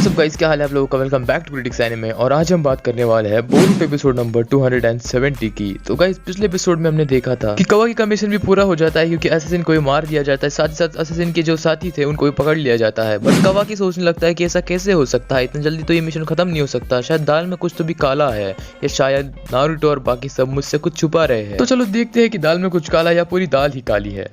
सब गाइस, क्या हाल है आप लोगों का। Welcome back to critics anime. और आज हम बात करने वाले हैं बोरुटो एपिसोड नंबर 270 की। तो गाइस, पिछले एपिसोड में हमने देखा था कि कावाकी का मिशन भी पूरा हो जाता है क्योंकि असैसिन को मार दिया जाता है, साथ ही साथ असैसिन के जो साथी थे उनको भी पकड़ लिया जाता है। बट कावाकी सोचने लगता है कि ऐसा कैसे हो सकता है, इतनी जल्दी तो ये मिशन खत्म नहीं हो सकता, शायद दाल में कुछ तो भी काला है, या शायद नारुतो और बाकी सब मुझसे कुछ छुपा रहे हैं। तो चलो देखते हैं कि दाल में कुछ काला या पूरी दाल ही काली है।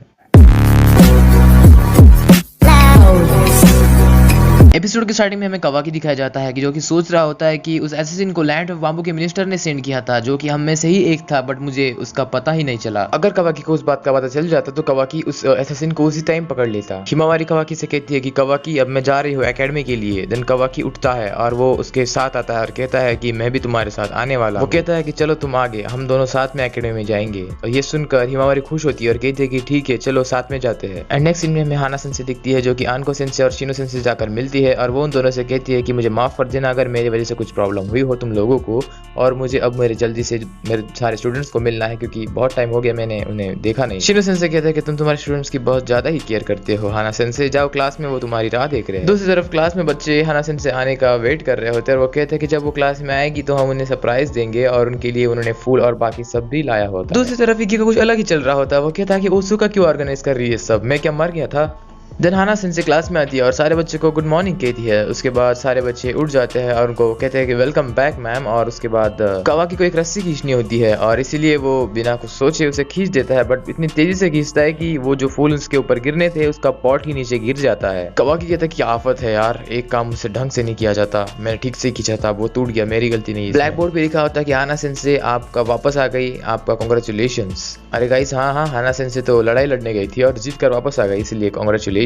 एपिसोड के स्टार्टिंग में हमें कावाकी दिखाया जाता है कि जो कि सोच रहा होता है कि उस असैसिन को लैंड ऑफ बाम्बू के मिनिस्टर ने सेंड किया था, जो कि हम में से ही एक था, बट मुझे उसका पता ही नहीं चला। अगर कावाकी को उस बात का पता चल जाता तो कावाकी उस असैसिन को उसी टाइम पकड़ लेता। हिमावारी कावाकी से कहती है कि कावाकी अब मैं जा रही हूँ एकेडमी के लिए। देन कावाकी उठता है और वो उसके साथ आता है और कहता है कि मैं भी तुम्हारे साथ आने वाला। वो कहता है कि चलो तुम आगे, हम दोनों साथ में एकेडमी में जाएंगे। और ये सुनकर हिमावारी खुश होती है और कहती है कि ठीक है चलो साथ में जाते हैं। एंड नेक्स्ट सीन में हमें हाना सेंसे दिखती है जो कि आनको सेंसे और शिनो सेंसे जाकर मिलती है और वो उन दोनों से कहती है कि मुझे माफ कर देना अगर मेरी वजह से कुछ प्रॉब्लम हुई हो तुम लोगों को, और मुझे अब मेरे जल्दी से मेरे सारे स्टूडेंट्स को मिलना है क्योंकि बहुत टाइम हो गया मैंने उन्हें देखा नहीं। शिनो सेंसे कहता है कि तुम तुम्हारे स्टूडेंट्स की बहुत ज्यादा ही केयर करते हो हाना सेंसे, जाओ क्लास में, वो तुम्हारी राह देख रहे हैं। दूसरी तरफ क्लास में बच्चे हाना सेंसे आने का वेट कर रहे होते हैं और वो कहते हैं कि जब वो क्लास में आएगी तो हम उन्हें सरप्राइज देंगे, और उनके लिए उन्होंने फूल और बाकी सब भी लाया होता है। दूसरी तरफ इकी का कुछ अलग ही चल रहा होता है। वो कहता है कि ओसुका क्यों ऑर्गेनाइज कर रही है सब, मैं क्या मर गया था। देन हाना सेंसे क्लास में आती है और सारे बच्चों को गुड मॉर्निंग कहती है। उसके बाद सारे बच्चे उठ जाते हैं और उनको कहते हैं कि वेलकम बैक मैम। और उसके बाद कावाकी को एक रस्सी खींचनी होती है और इसीलिए वो बिना कुछ सोचे उसे खींच देता है, बट इतनी तेजी से खींचता है कि वो जो फूल उसके ऊपर गिरने थे उसका पॉट ही नीचे गिर जाता है। कावाकी कहता है कि आफत है यार, एक काम मुझसे ढंग से नहीं किया जाता, मैंने ठीक से खींचा था, वो टूट गया, मेरी गलती नहीं है। ब्लैक बोर्ड पे लिखा होता है कि हाना सेंसे आपका वापस आ गई, आपका कांग्रेचुलेशंस। अरे गाइस, हाँ, हाना सेंसे तो लड़ाई लड़ने गई थी और जीत कर वापस आ गई, इसलिए कांग्रेचुलेशंस।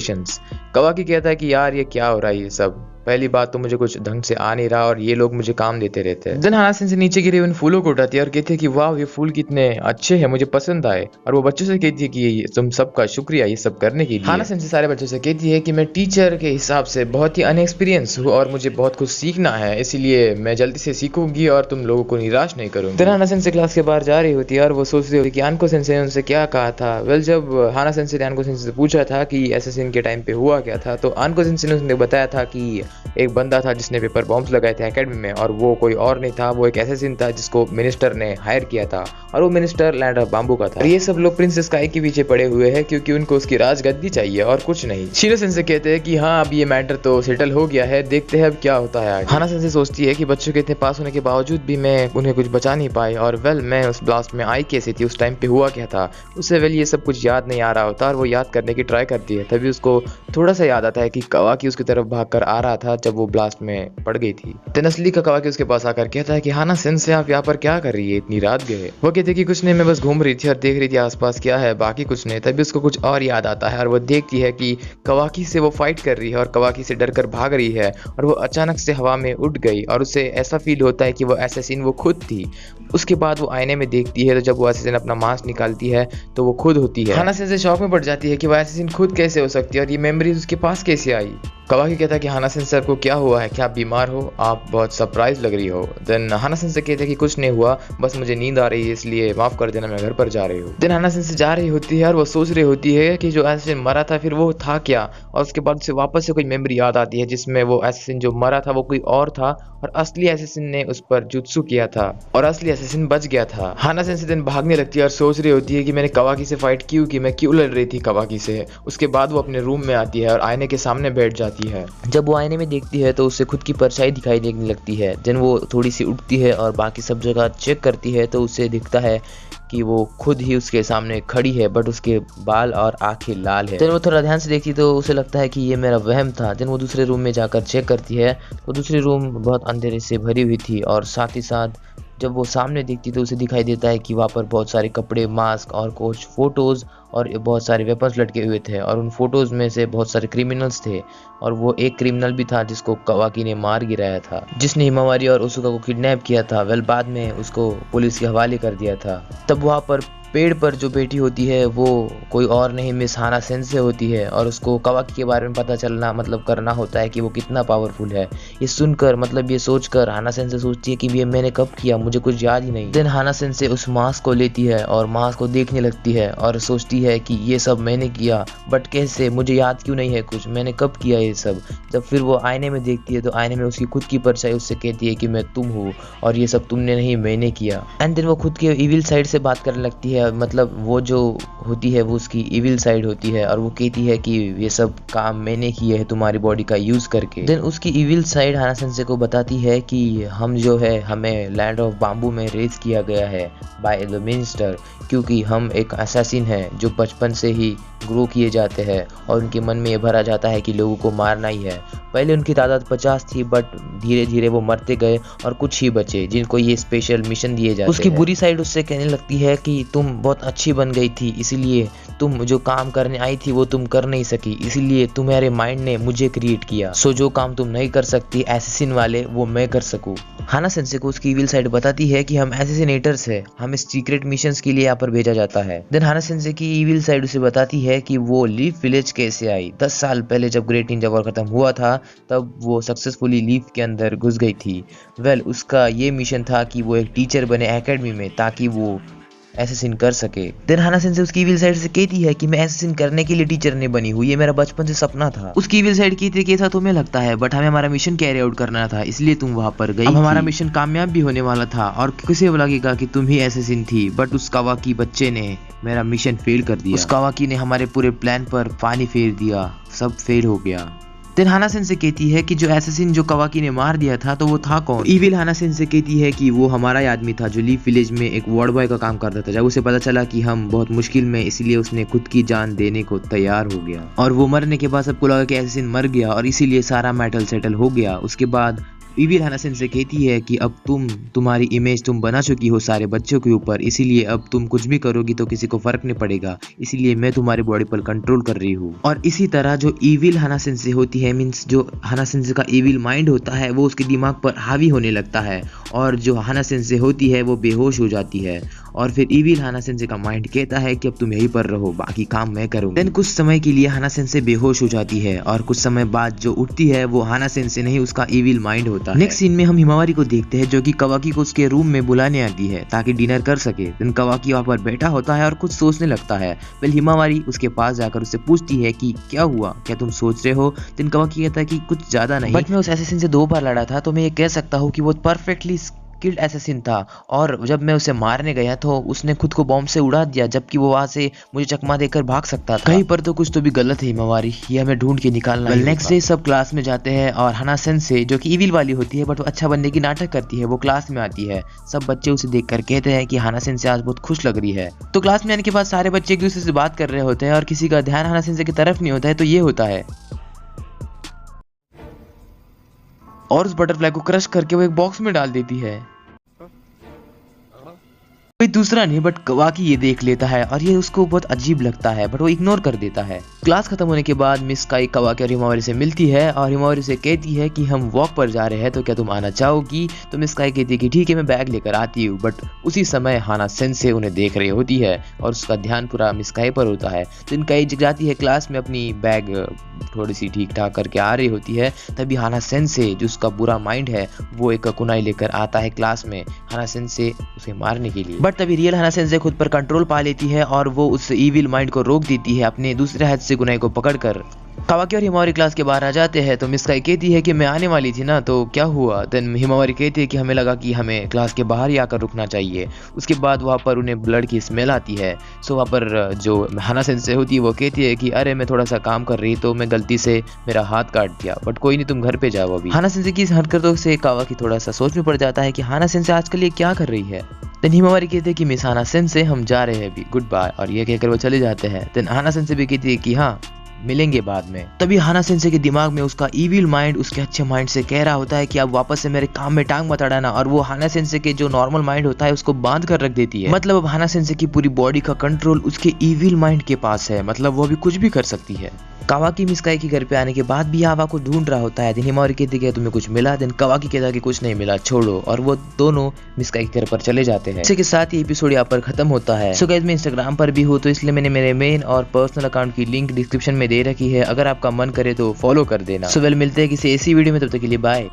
कावाकी कहता है कि यार ये क्या हो रहा है, ये सब पहली बात तो मुझे कुछ ढंग से आ नहीं रहा और ये लोग मुझे काम देते रहते हैं। देन हाना सेंसे नीचे गिरे उन फूलों को उठाती है और कहती है कि वाह ये फूल कितने अच्छे हैं, मुझे पसंद आए। और वो बच्चों से कहती है कि तुम सबका शुक्रिया ये सब करने के लिए। हाना सेंसे सारे बच्चों से कहती है कि मैं टीचर के हिसाब से बहुत ही अनएक्सपीरियंस हूँ और मुझे बहुत कुछ सीखना है, इसीलिए मैं जल्दी से सीखूंगी और तुम लोगों को निराश नहीं करूंगी। देन हाना सेंसे क्लास के बाहर जा रही होती है और वो सोच रही होती है कि आनको सेंसे ने उनसे क्या कहा था। वेल, जब हाना सेंसे ने आनको सेंसे से पूछा था कि असैसिन के टाइम पे हुआ क्या था, तो आनको सेंसे ने उसने बताया था कि एक बंदा था जिसने पेपर बॉम्ब्स लगाए थे एकेडमी में, और वो कोई और नहीं था, वो एक असैसिन था जिसको मिनिस्टर ने हायर किया था, और वो मिनिस्टर लैंड ऑफ बाम्बू का था। और ये सब लोग प्रिंसेस काई के पीछे पड़े हुए हैं क्योंकि उनको उसकी राजगद्दी चाहिए और कुछ नहीं। शिनो सेंसे कहते हैं कि हाँ अब ये मैटर तो सेटल हो गया है, देखते हैं अब क्या होता है आगे। हाना सेंसे सोचती है कि बच्चों के इतने पास होने के बावजूद भी मैं उन्हें कुछ बचा नहीं पाई, और वेल मैं उस ब्लास्ट में आई कैसी थी, उस टाइम पे हुआ क्या था, उससे वेल ये सब कुछ याद नहीं आ रहा होता, और वो याद करने की ट्राई करती है। तभी उसको थोड़ा सा याद आता है कि कावाकी उसकी तरफ भाग कर आ रहा था जब वो ब्लास्ट में पड़ गई थी। असली का कावाकी उसके पास आकर कहता है कि हाना सेंसे आप यहाँ पर क्या कर रही है, इतनी रात गए। वो कहते कि कुछ नहीं, मैं बस घूम रही थी और देख रही थी आसपास क्या है, बाकी कुछ नहीं। तभी उसको कुछ और याद आता है और वो देखती है कि कावाकी से वो फाइट कर रही है और कावाकी से डरकर भाग रही है, और वो अचानक से हवा में उड़ गई और उसे ऐसा फील होता है कि वो असैसिन वो खुद थी। उसके बाद वो आईने में देखती है तो जब वो असैसिन अपना मास्क निकालती है तो वो खुद होती है। हाना सेंसे शॉक में पड़ जाती है कि वो असैसिन खुद कैसे हो सकती है और ये मेमोरीज उसके पास कैसे आई। कावाकी कहता है कि हाना सेंसे आपको क्या हुआ है, क्या आप बीमार हो, आप बहुत सरप्राइज लग रही हो। देन हाना सेंसे कहते हैं कि कुछ नहीं हुआ, बस मुझे नींद आ रही है इसलिए माफ कर देना, मैं घर पर जा रही हूँ। देन हाना सेंसे जा रही होती है और वो सोच रही होती है कि जो असैसिन मरा था फिर वो था क्या, और उसके बाद उसे वापस से कोई मेमोरी याद आती है जिसमें वो असैसिन जो मरा था वो कोई और था और असली असैसिन ने उस पर जुत्सु किया था और असली असैसिन बच गया था। हाना सेंसे दिन भागने लगती है और सोच रही होती है कि मैंने कावाकी से फाइट क्यों की, मैं क्यों लड़ रही थी कावाकी से। उसके बाद वो अपने रूम में आती है और आईने के सामने बैठ जाती है। जब वो आईने में देखती है तो उसे खुद की परछाई दिखाई देने लगती है। देन वो थोड़ी सी उठती है और बाकी सब जगह चेक करती है तो उसे दिखता है कि वो खुद ही उसके सामने खड़ी है, बट उसके बाल और आंखें लाल है। देन वो थोड़ा ध्यान से देखती तो उसे लगता है कि ये मेरा वहम था। देन वो दूसरे रूम में जाकर चेक करती है तो दूसरी रूम बहुत अंधेरे से भरी हुई थी, और साथ ही साथ जब वो सामने देखती तो उसे दिखाई देता है कि वहाँ पर बहुत सारे कपड़े, मास्क और कुछ फोटोज़ और बहुत सारे वेपन्स लटके हुए थे, और उन फोटोज़ में से बहुत सारे क्रिमिनल्स थे, और वो एक क्रिमिनल भी था जिसको कावाकी ने मार गिराया था, जिसने हिमावारी और ओसुका को किडनैप किया था। वेल बाद में उसको पुलिस के हवाले कर दिया था। तब वहाँ पर पेड़ पर जो बैठी होती है वो कोई और नहीं मिस हाना सेंसे होती है और उसको कावाकी के बारे में पता चलना मतलब करना होता है कि वो कितना पावरफुल है। ये सुनकर मतलब ये सोचकर हाना सेंसे सोचती है कि ये मैंने कब किया, मुझे कुछ याद ही नहीं। देन हाना सेंसे उस मास्क को लेती है और मास्क को देखने लगती है और सोचती है कि ये सब मैंने किया, बट कैसे, मुझे याद क्यों नहीं है कुछ, मैंने कब किया ये सब। जब फिर वो आईने में देखती है तो आईने में उसकी खुद की परछाई उससे कहती है कि मैं तुम हूँ और ये सब तुमने नहीं मैंने किया। एंड देन वो खुद के इविल साइड से बात करने लगती है, मतलब वो जो होती है वो उसकी इविल साइड होती है और वो कहती है कि ये सब काम मैंने किए है तुम्हारी बॉडी का यूज करके। देन उसकी इविल साइड हाना सेंसे को बताती है कि हम जो है हमें लैंड ऑफ बाम्बू में रेज किया गया है बाय द मिनिस्टर, क्योंकि हम एक असैसिन है जो बचपन से ही ग्रो किए जाते हैं और उनके मन में ये भरा जाता है कि लोगों को मारना ही है। पहले उनकी तादाद 50 थी बट धीरे धीरे वो मरते गए और कुछ ही बचे जिनको ये स्पेशल मिशन दिए जाते हैं। उसकी बुरी साइड उससे कहने लगती है कि तुम बहुत अच्छी बन गई थी, इसीलिए तुम जो काम करने आई थी वो तुम कर नहीं सकी, इसीलिए तुम्हारे माइंड ने मुझे क्रिएट किया। सो जो काम तुम नहीं कर सकती एसेसिन वाले वो मैं कर सकूं। हाना सेंसे को उसकी इविल साइड बताती है कि हम एसेसिनेटर्स है, हमें सीक्रेट मिशंस के लिए यहाँ पर भेजा जाता है। देन हाना सेंसे की इविल साइड उसे बताती है कि वो लीफ विलेज कैसे आई। 10 साल पहले जब ग्रेट निंजा वॉर खत्म हुआ था तब वो सक्सेसफुली लीफ के अंदर घुस गई थी। उसका ये मिशन था कि वो एक टीचर बने एकेडमी में ताकि वो एसेसिन कर सके। देन हाना सेंसे उसकी इविल साइड से कहती है कि मैं एसेसिन करने के लिए टीचर नहीं बनी हूँ, ये मेरा बचपन से सपना था। उसकी इविल साइड कहती है कि ऐसा तुम्हें लगता है बट हमें हमारा मिशन कैरी आउट करना था इसलिए तुम वहां पर गई। अब हमारा मिशन कामयाब भी होने वाला था और किसे लगेगा कि तुम ही एसेसिन थी, बट उस कावाकी बच्चे ने मेरा मिशन फेल कर दिया। उस कावाकी ने हमारे पूरे प्लान पर पानी फेर दिया, सब फेल हो गया। देन हाना सेंसे कहती है कि जो एसेसिन जो कावाकी ने मार दिया था तो वो था कौन। इविल हाना सेंसे कहती है कि वो हमारा ही आदमी था जो लीफ विलेज में एक वार्ड बॉय का काम करता था। जब उसे पता चला कि हम बहुत मुश्किल में, इसलिए उसने खुद की जान देने को तैयार हो गया और वो मरने के बाद सबको लगा कि एसेसिन मर गया और इसीलिए सारा मैटर सेटल हो गया। उसके बाद इविल हाना सेंसे कहती है कि अब तुम्हारी इमेज तुम बना चुकी हो सारे बच्चों के ऊपर, इसीलिए अब तुम कुछ भी करोगी तो किसी को फर्क नहीं पड़ेगा, इसीलिए मैं तुम्हारी बॉडी पर कंट्रोल कर रही हूँ। और इसी तरह जो इविल हाना सेंसे होती है, मीन्स जो हाना सेंसे का इविल माइंड होता है वो उसके दिमाग पर हावी होने लगता है और जो हाना सेंसे होती है वो बेहोश हो जाती है और फिर इविल हाना सेंसे का माइंड कहता है कि अब तुम यहीं पर रहो, बाकी काम मैं करूंगा। देन कुछ समय के लिए हाना सेंसे बेहोश हो जाती है और कुछ समय बाद जो उठती है वो हाना सेंसे नहीं, उसका इविल माइंड होता है। नेक्स्ट सीन में हम हिमावारी को देखते हैं जो कि कावाकी को उसके रूम में बुलाने आती है ताकि डिनर कर सके। देन कावाकी वहाँ पर बैठा होता है और कुछ सोचने लगता है। फिर हिमावारी उसके पास जाकर उससे पूछती है कि क्या हुआ, क्या तुम सोच रहे हो। देन कावाकी कहता है कि कुछ ज्यादा नहीं, बट मैं उस एसेसिन से 2 बार लड़ा था तो मैं ये कह सकता हूँ कि वो परफेक्टली स्किल्ड एसेसिन था और जब मैं उसे मारने गया तो उसने खुद को बॉम्ब से उड़ा दिया, जबकि वो वहां से मुझे चकमा देकर भाग सकता था। कहीं पर तो कुछ तो भी गलत है हिमावारी, ये हमें ढूंढ के निकालना है। नेक्स्ट डे सब क्लास में जाते हैं और हाना सेंसे जो कि इविल वाली होती है बट वो अच्छा बनने की नाटक करती है, वो क्लास में आती है। सब बच्चे उसे देखकर कहते हैं कि हाना सेंसे आज बहुत खुश लग रही है। तो क्लास में आने के बाद सारे बच्चे एक दूसरे से बात कर रहे होते हैं और किसी का ध्यान हाना सेंसे की तरफ नहीं होता है। तो ये होता है और उस बटरफ्लाई को क्रश करके वो एक बॉक्स में डाल देती है। कोई दूसरा नहीं बट कावाकी ये देख लेता है और ये उसको बहुत अजीब लगता है बट वो इग्नोर कर देता है। क्लास खत्म होने के बाद मिस काई कावाकी और हिमावारी से मिलती है और हिमावारी से कहती है कि हम वॉक पर जा रहे हैं तो क्या तुम आना चाहोगी। तो मिस काई कहती है कि ठीक है, मैं बैग लेकर आती हूँ। बट उसी समय हाना सेंसे उन्हें देख रही होती है और उसका ध्यान पूरा मिस काई पर होता है। तो इनका जाती है क्लास में अपनी बैग थोड़ी सी ठीक ठाक करके आ रही होती है। तभी हाना सेंसे जो उसका बुरा माइंड है वो एक कुनाई लेकर आता है क्लास में हाना सेंसे उसे मारने के लिए। बट तभी रियल हाना सेंसे खुद पर कंट्रोल पा लेती है और वो उस इविल माइंड को रोक देती है अपने दूसरे हाथ से कुनाई को पकड़कर। कावाकी और हिमावारी क्लास के बाहर आ जाते हैं तो मिस काई कहती है कि मैं आने वाली थी ना, तो क्या हुआ। देन हिमावारी कहती है कि हमें लगा कि हमें क्लास के बाहर ही आकर रुकना चाहिए। उसके बाद वहाँ पर उन्हें ब्लड की स्मेल आती है। सो वहाँ पर जो हाना सेंसे होती है वो कहती है कि अरे मैं थोड़ा सा काम कर रही तो मैं गलती से मेरा हाथ काट दिया, बट कोई नहीं, तुम घर पे जाओ अभी। हाना सेंसे की इस हरकतों से कावाकी थोड़ा सा सोच में पड़ जाता है कि हाना सेंसे आजकल ये क्या कर रही है। देन हिमावारी कहते हैं कि मिस हाना सेंसे हम जा रहे हैं अभी, गुड बाय, और ये कहकर वो चले जाते हैं। देन हाना सेंसे भी कहती है कि हाँ मिलेंगे बाद में। तभी हाना सेंसे के दिमाग में उसका इविल माइंड उसके अच्छे माइंड से कह रहा होता है कि आप वापस से मेरे काम में टांग मत अड़ाना, और वो हाना सेंसे के जो नॉर्मल माइंड होता है उसको बांध कर रख देती है। मतलब अब हाना सेंसे की पूरी बॉडी का कंट्रोल उसके इविल माइंड के पास है, मतलब वो अभी कुछ भी कर सकती है। कावाकी मिसकाई के घर पे आने के बाद भी आवा को ढूंढ रहा होता है। दिन हिमावरी कहती है तुम्हें कुछ मिला, दिन कावाकी कहता है कि कुछ नहीं मिला, छोड़ो, और वो दोनों मिसकाई के घर पर चले जाते हैं। इसी के साथ ये एपिसोड यहाँ पर खत्म होता है। सो गाइस मैं इंस्टाग्राम पर भी हूँ, तो इसलिए मैंने मेरे मेन और पर्सनल अकाउंट की लिंक डिस्क्रिप्शन में दे रखी है, अगर आपका मन करे तो फॉलो कर देना। सो वेल मिलते हैं किसी ऐसी वीडियो में, तब तक के लिए बाय।